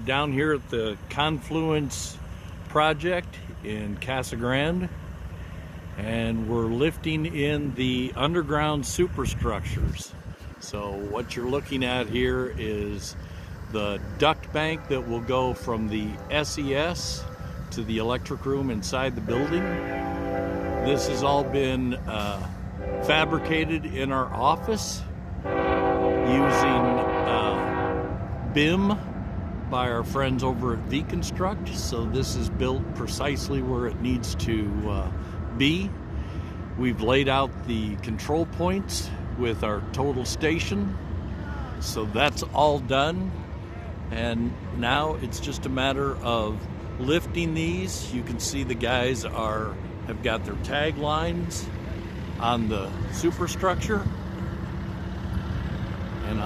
down here at the Confluence project in Casa Grande, and we're lifting in the underground superstructures. So what you're looking at here is the duct bank that will go from the SES to the electric room inside the building. This has all been fabricated in our office using BIM by our friends over at V-Construct. So this is built precisely where it needs to be. We've laid out the control points with our total station. So that's all done. And now it's just a matter of lifting these. You can see the guys have got their tag lines on the superstructure. And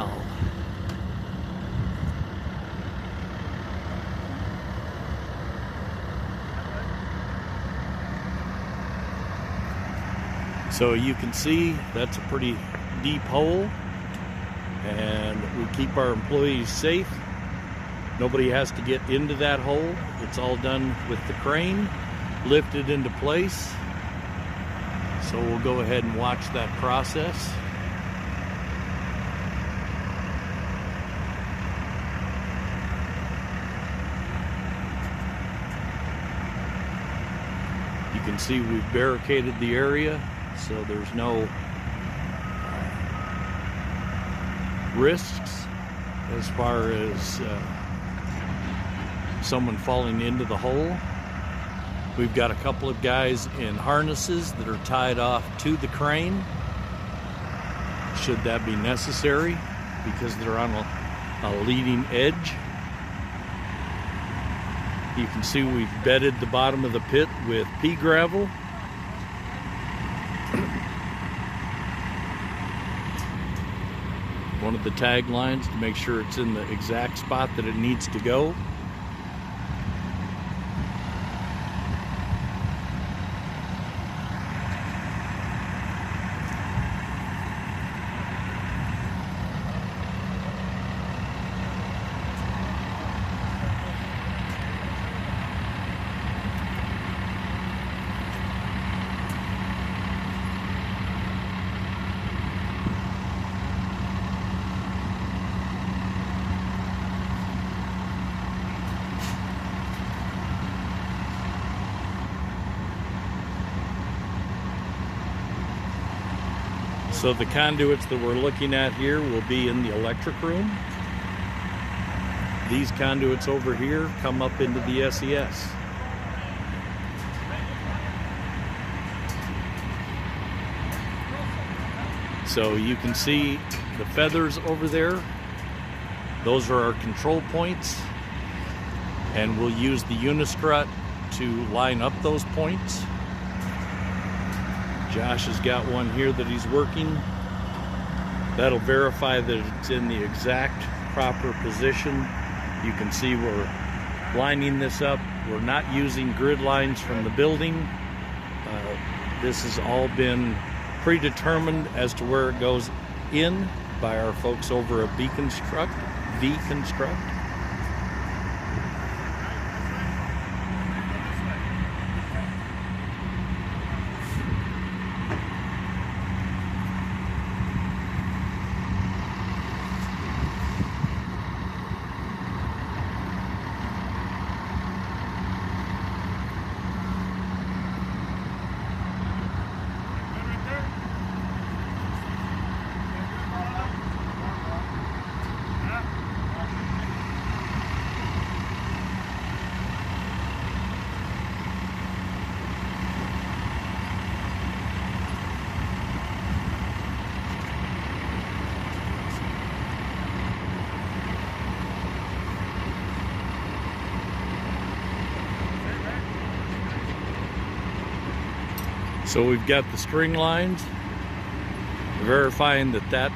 so you can see that's a pretty deep hole, and we keep our employees safe. Nobody has to get into that hole. It's all done with the crane, lifted into place. So we'll go ahead and watch that process. You can see we've barricaded the area, so there's no risks as far as someone falling into the hole. We've got a couple of guys in harnesses that are tied off to the crane, should that be necessary, because they're on a leading edge. You can see we've bedded the bottom of the pit with pea gravel. One of the tag lines to make sure it's in the exact spot that it needs to go. So the conduits that we're looking at here will be in the electric room. These conduits over here come up into the SES. So you can see the feathers over there. Those are our control points. And we'll use the unistrut to line up those points. Josh has got one here that he's working. That'll verify that it's in the exact proper position. You can see we're lining this up. We're not using grid lines from the building. This has all been predetermined as to where it goes in by our folks over at V-Construct. So we've got the string lines, verifying that that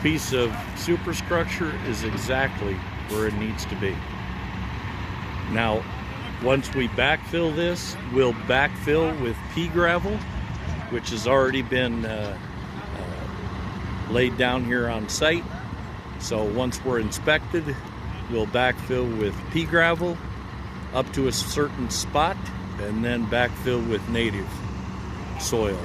piece of superstructure is exactly where it needs to be. Now, once we backfill this, we'll backfill with pea gravel, which has already been laid down here on site. So once we're inspected, we'll backfill with pea gravel up to a certain spot, and then backfill with native soil.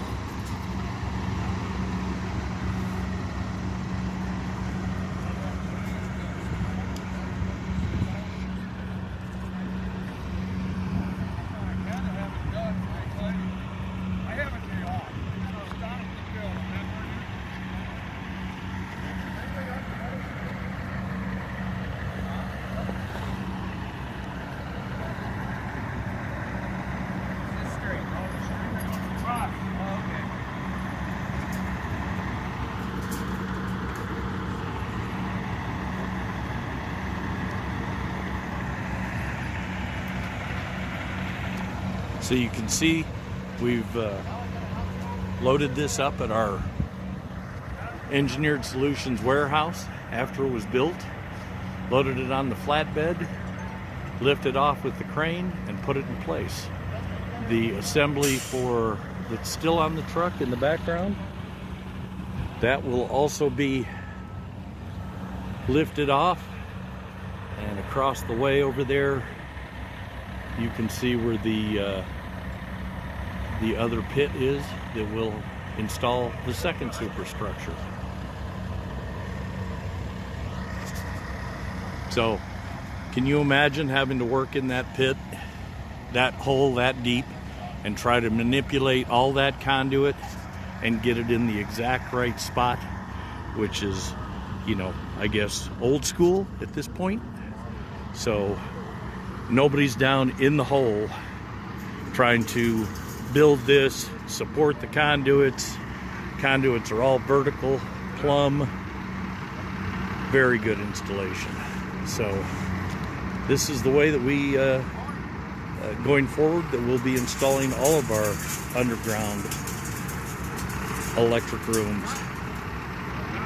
So you can see we've loaded this up at our Engineered Solutions warehouse after it was built, loaded it on the flatbed, lifted off with the crane, and put it in place. The assembly for that's still on the truck in the background, that will also be lifted off, and across the way over there you can see where the other pit is that will install the second superstructure. So can you imagine having to work in that pit, that hole that deep, and try to manipulate all that conduit and get it in the exact right spot, which is, you know, I guess old school at this point. So nobody's down in the hole trying to build this, support the conduits. Conduits are all vertical, plumb, very good installation. So this is the way that we, going forward, that we'll be installing all of our underground electric rooms.